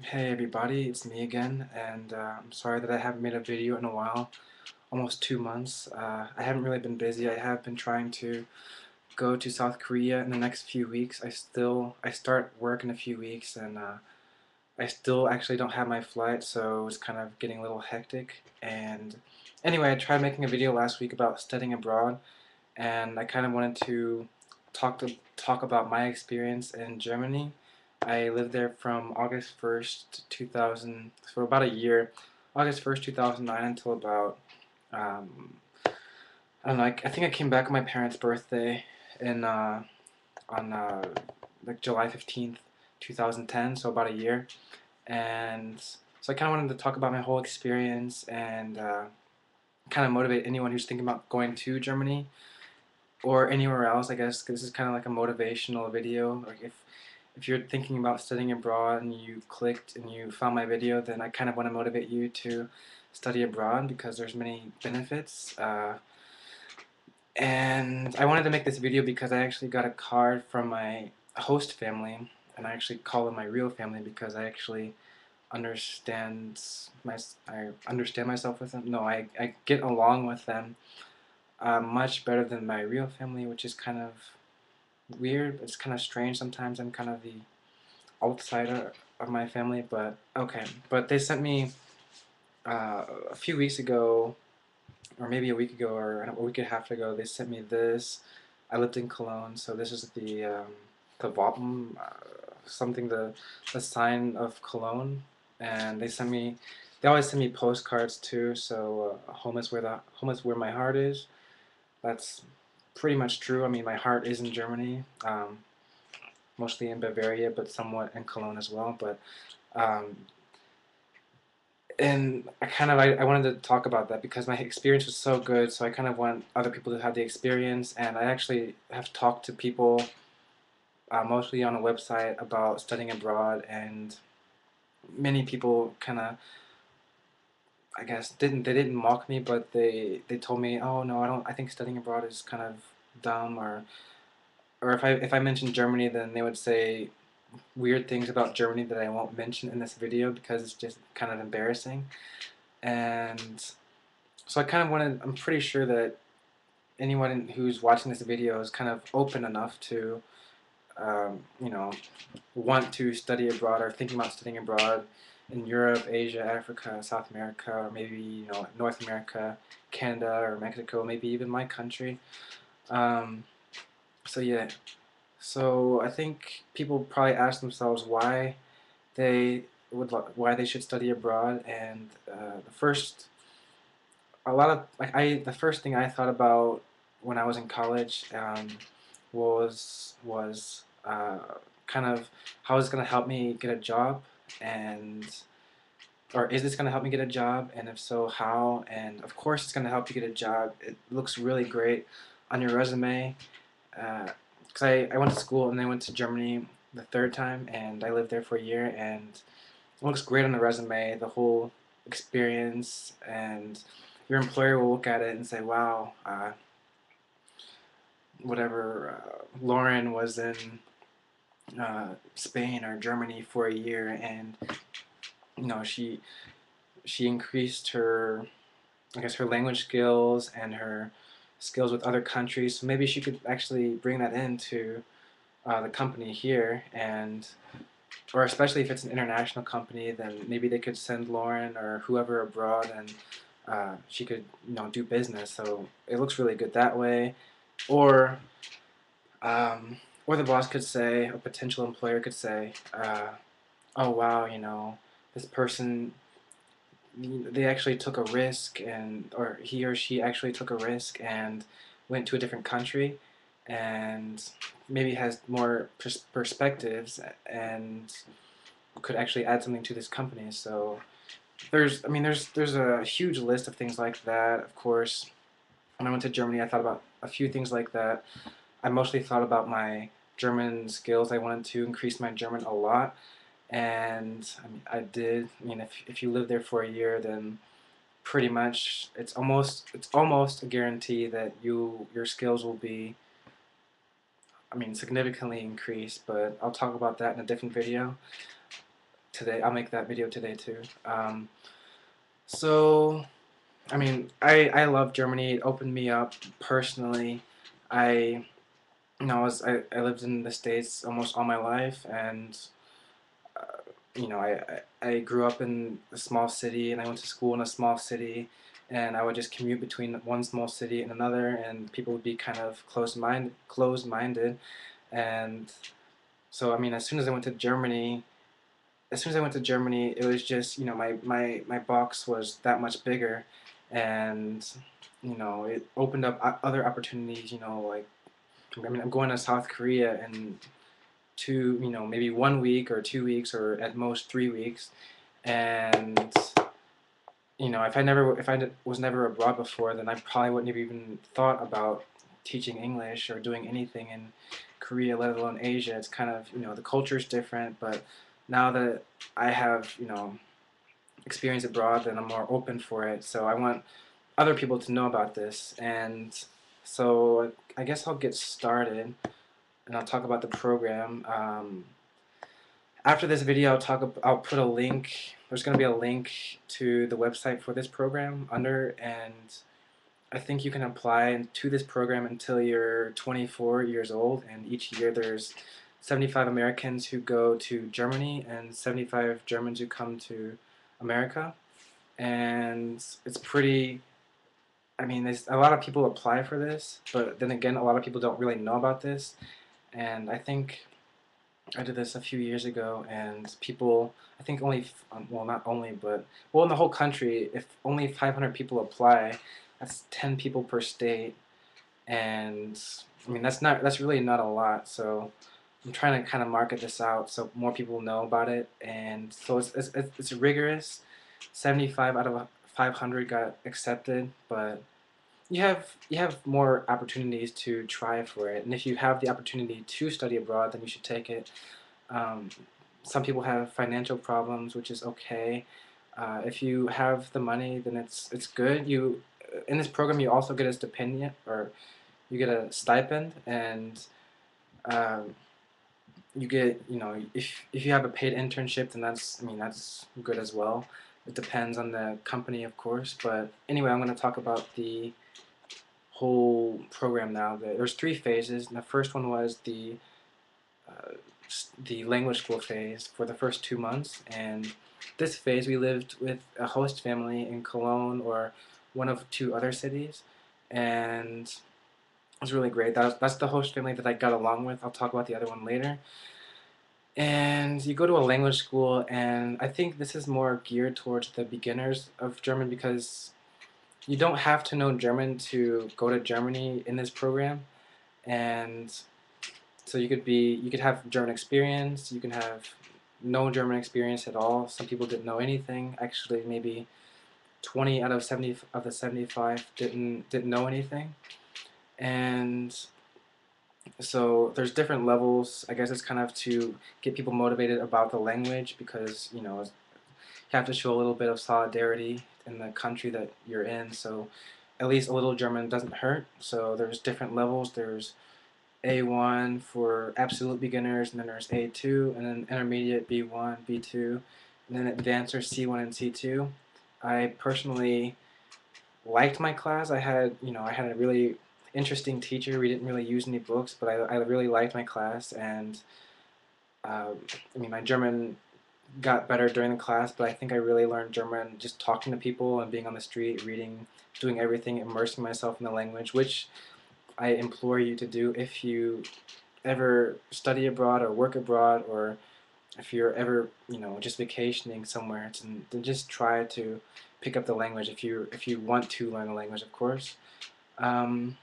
Hey everybody, it's me again, and I'm sorry that I haven't made a video in a while, almost 2 months. I haven't really been busy. I have been trying to go to South Korea in the next few weeks. I start work in a few weeks, and I still actually don't have my flight, so it's kind of getting a little hectic. And anyway, I tried making a video last week about studying abroad, and I kind of wanted to talk about my experience in Germany. I lived there from August 1st, 2000, for about a year, August 1st, 2009 until about, um, I don't know, I think I came back on my parents' birthday in, on like July 15th, 2010, so about a year. And so I kind of wanted to talk about my whole experience and kind of motivate anyone who's thinking about going to Germany or anywhere else, I guess, 'cause this is kind of like a motivational video. Like if you're thinking about studying abroad and you clicked and you found my video, then I kind of want to motivate you to study abroad because there's many benefits. And I wanted to make this video because I actually got a card from my host family, and I actually call them my real family because I actually understand I understand myself with them. No, I get along with them much better than my real family, which is kind of weird. It's kind of strange sometimes. I'm kind of the outsider of my family, but okay. But they sent me a few weeks ago, or maybe a week ago, or a week and a half ago. They sent me this. I lived in Cologne, so this is the Wappen, something the sign of Cologne, and they sent me. They always send me postcards too. So home is where my heart is. That's pretty much true. I mean, my heart is in Germany. Mostly in Bavaria, but somewhat in Cologne as well. But um, and I wanted to talk about that because my experience was so good. So I kind of want other people to have the experience, and I actually have talked to people mostly on a website about studying abroad, and many people kind of I guess didn't mock me, but they told me, oh no, I think studying abroad is kind of dumb, or if I mentioned Germany, then they would say weird things about Germany that I won't mention in this video because it's just kind of embarrassing. And so I kind of wanted, I'm pretty sure that anyone who's watching this video is kind of open enough to, you know, want to study abroad or thinking about studying abroad in Europe, Asia, Africa, South America, or maybe, North America, Canada, or Mexico, maybe even my country. Um, so yeah, so I think people probably ask themselves they why they should study abroad, and the first thing I thought about when I was in college was kind of how is it going to help me get a job, and or is this going to help me get a job, and if so, how? And of course, it's going to help you get a job. It looks really great on your resume. Because I went to school and I went to Germany the third time, and I lived there for a year, and it looks great on the resume, the whole experience, and your employer will look at it and say, wow, whatever, Lauren was in Spain or Germany for a year, and she increased her, I guess, her language skills and her skills with other countries. So maybe she could actually bring that into the company here, and or especially if it's an international company, then maybe they could send Lauren or whoever abroad, and she could do business. So it looks really good that way. Or or the boss could say, a potential employer could say, oh wow, this person, they actually took a risk, and or he or she actually took a risk and went to a different country, and maybe has more perspectives and could actually add something to this company. So there's a huge list of things like that. Of course, when I went to Germany, I thought about a few things like that. I mostly thought about my German skills. I wanted to increase my German a lot, and I did. I mean, if you live there for a year, then pretty much it's almost a guarantee that your skills will be, significantly increased. But I'll talk about that in a different video. today. I'll make that video today too. So I mean, I love Germany. It opened me up personally. I I lived in the States almost all my life, and I grew up in a small city, and I went to school in a small city, and I would just commute between one small city and another, and people would be kind of closed minded, and so I mean, as soon as I went to Germany, it was just, my box was that much bigger, and it opened up other opportunities. Like, I mean, I'm going to South Korea in maybe 1 week or 2 weeks or at most 3 weeks, and if I was never abroad before, then I probably wouldn't have even thought about teaching English or doing anything in Korea, let alone Asia. It's kind of, the culture's different, but now that I have, experience abroad, then I'm more open for it. So I want other people to know about this. And so I guess I'll get started, and I'll talk about the program. After this video, I'll put a link. There's going to be a link to the website for this program under, and I think you can apply to this program until you're 24 years old, and each year there's 75 Americans who go to Germany and 75 Germans who come to America. And it's pretty, I mean, there's a lot of people apply for this, but then again, a lot of people don't really know about this. And I think I did this a few years ago, and people, I think only, well, not only, but, well, in the whole country, if only 500 people apply, that's 10 people per state, and I mean, that's really not a lot, so I'm trying to kind of market this out so more people know about it, and so it's rigorous. 75 out of 500 got accepted, but you have more opportunities to try for it, and if you have the opportunity to study abroad, then you should take it. Um, some people have financial problems, which is okay. If you have the money, then it's good. In this program you also get a stipendium, or you get a stipend, and um, you get, if you have a paid internship, then that's good as well. It depends on the company, of course. But anyway, I'm going to talk about the whole program now. There's 3 phases. And the first one was uh, the language school phase for the first 2 months, and this phase we lived with a host family in Cologne or one of 2 other cities, and it was really great. That's the host family that I got along with. I'll talk about the other one later. And you go to a language school, and I think this is more geared towards the beginners of German, because you don't have to know German to go to Germany in this program. And so you could have German experience, you can have no German experience at all. Some people didn't know anything. Actually, maybe 20 out of 70 of the 75 didn't know anything. And so there's different levels. I guess it's kind of to get people motivated about the language, because you have to show a little bit of solidarity in the country that you're in. So at least a little German doesn't hurt. So there's different levels. There's A1 for absolute beginners, and then there's A2, and then intermediate B1, B2, and then advanced or C1 and C2. I personally liked my class. I had a really interesting teacher. We didn't really use any books, but I really liked my class, and I mean, my German got better during the class, but I think I really learned German just talking to people and being on the street, reading, doing everything, immersing myself in the language, which I implore you to do if you ever study abroad or work abroad, or if you're ever, just vacationing somewhere, then just try to pick up the language if you want to learn a language, of course. Um,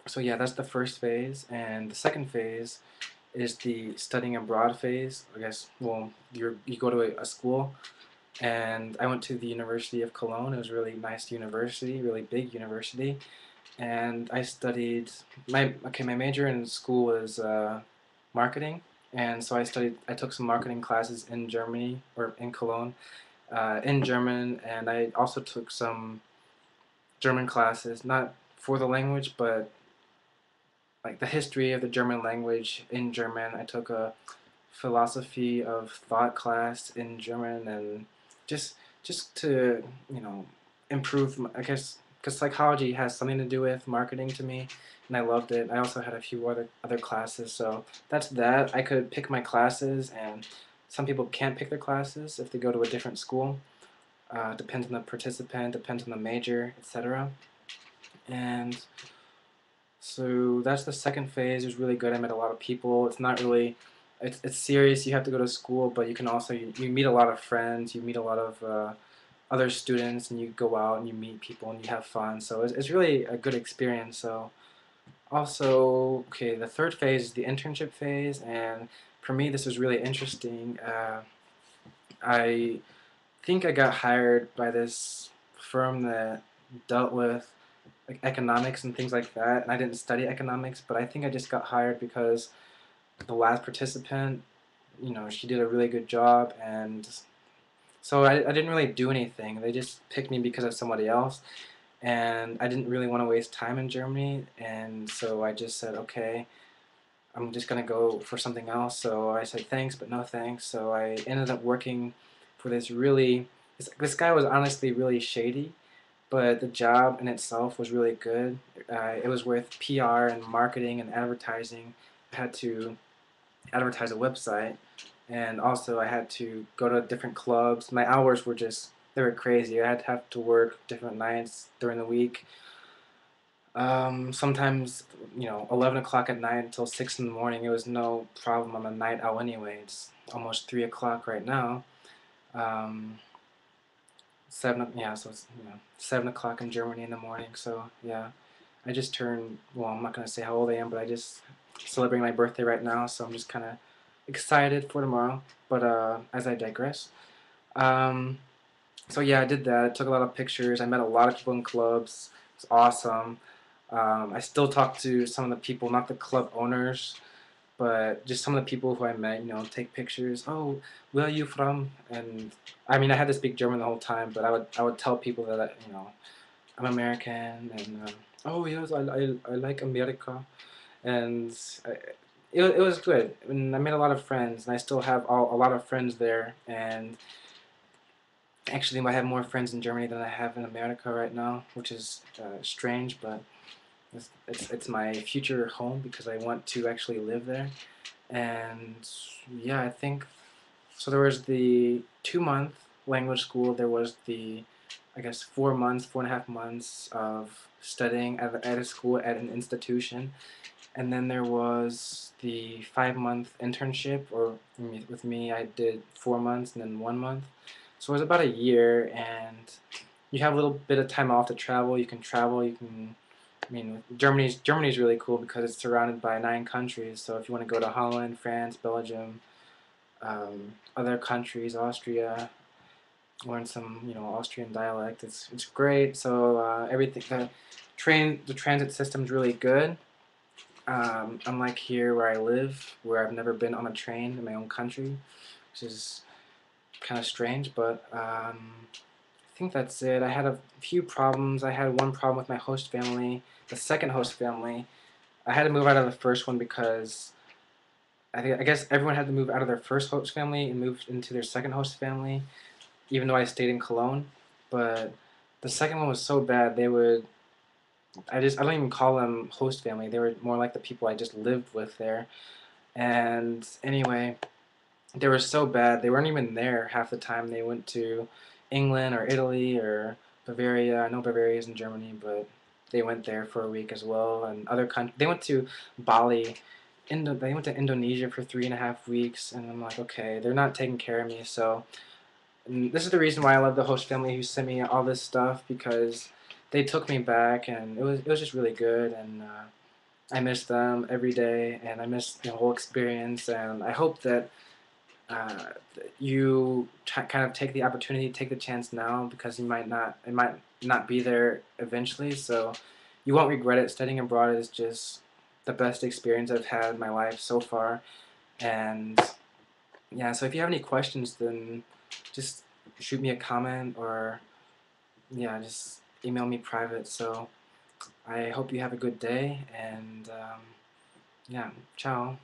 so yeah, that's the first phase, and the second phase is the studying abroad phase. I guess, well, you go to a school, and I went to the University of Cologne. It was a really nice university, really big university, and I studied my major in school was marketing, and so I took some marketing classes in Germany, or in Cologne, in German, and I also took some German classes, not for the language, but like the history of the German language in German. I took a philosophy of thought class in German, and just just to improve. I guess because psychology has something to do with marketing to me, and I loved it. I also had a few other classes, so that's that. I could pick my classes, and some people can't pick their classes if they go to a different school. Depends on the participant, depends on the major, etc. And so that's the second phase. It was really good. I met a lot of people. It's not really, it's serious. You have to go to school, but you can also you meet a lot of friends. You meet a lot of other students, and you go out and you meet people and you have fun. So it's really a good experience. So also, okay, the third phase is the internship phase, and for me this was really interesting. I think I got hired by this firm that dealt with like economics and things like that, and I didn't study economics, but I think I just got hired because the last participant, she did a really good job, and so I didn't really do anything. They just picked me because of somebody else, and I didn't really want to waste time in Germany, and so I just said, okay, I'm just gonna go for something else. So I said thanks, but no thanks. So I ended up working for this guy was honestly really shady, but the job in itself was really good. It was with PR and marketing and advertising. I had to advertise a website, and also I had to go to different clubs. My hours were they were crazy. I had to have to work different nights during the week. Sometimes, 11 o'clock at night until 6 in the morning. It was no problem. I'm a night owl anyway. It's almost 3 o'clock right now. Um, so it's 7 o'clock in Germany in the morning. So yeah, I just turned. Well, I'm not gonna say how old I am, but I just celebrating my birthday right now. So I'm just kind of excited for tomorrow. But as I digress, um, so yeah, I did that. I took a lot of pictures. I met a lot of people in clubs. It's awesome. I still talk to some of the people, not the club owners, but just some of the people who I met, take pictures. Oh, where are you from? And I mean, I had to speak German the whole time, but I would tell people that I'm American, and oh yes, I like America, and I, it was good. And I made a lot of friends, and I still have a lot of friends there. And actually, I have more friends in Germany than I have in America right now, which is strange, but it's my future home because I want to actually live there. And yeah, I think so. There was the 2 month language school. There was the, I guess, 4 months, 4.5 months of studying at a school at an institution, and then there was the 5 month internship. Or with me, I did 4 months and then 1 month. So it was about a year, and you have a little bit of time off to travel. You can travel. You can. I mean, Germany's really cool because it's surrounded by 9 countries. So if you want to go to Holland, France, Belgium, other countries, Austria, learn some Austrian dialect. It's great. So everything the transit system's really good. Unlike here where I live, where I've never been on a train in my own country, which is kind of strange. But I think that's it. I had a few problems. I had one problem with my host family. The second host family, I had to move out of the first one because I guess everyone had to move out of their first host family and move into their second host family, even though I stayed in Cologne. But the second one was so bad. I don't even call them host family. They were more like the people I just lived with there. And anyway, they were so bad. They weren't even there half the time. They went to England or Italy or Bavaria. I know Bavaria is in Germany, but they went there for a week as well. And other countries. They went to Bali. They went to Indonesia for 3.5 weeks, and I'm like, okay, they're not taking care of me. So and this is the reason why I love the host family who sent me all this stuff, because they took me back, and it was just really good. And I miss them every day, and I miss the whole experience. And I hope that uh, you kind of take the opportunity, take the chance now, because it might not be there eventually. So you won't regret it. Studying abroad is just the best experience I've had in my life so far. And yeah, so if you have any questions, then just shoot me a comment, or yeah, just email me private. So I hope you have a good day, and yeah, ciao.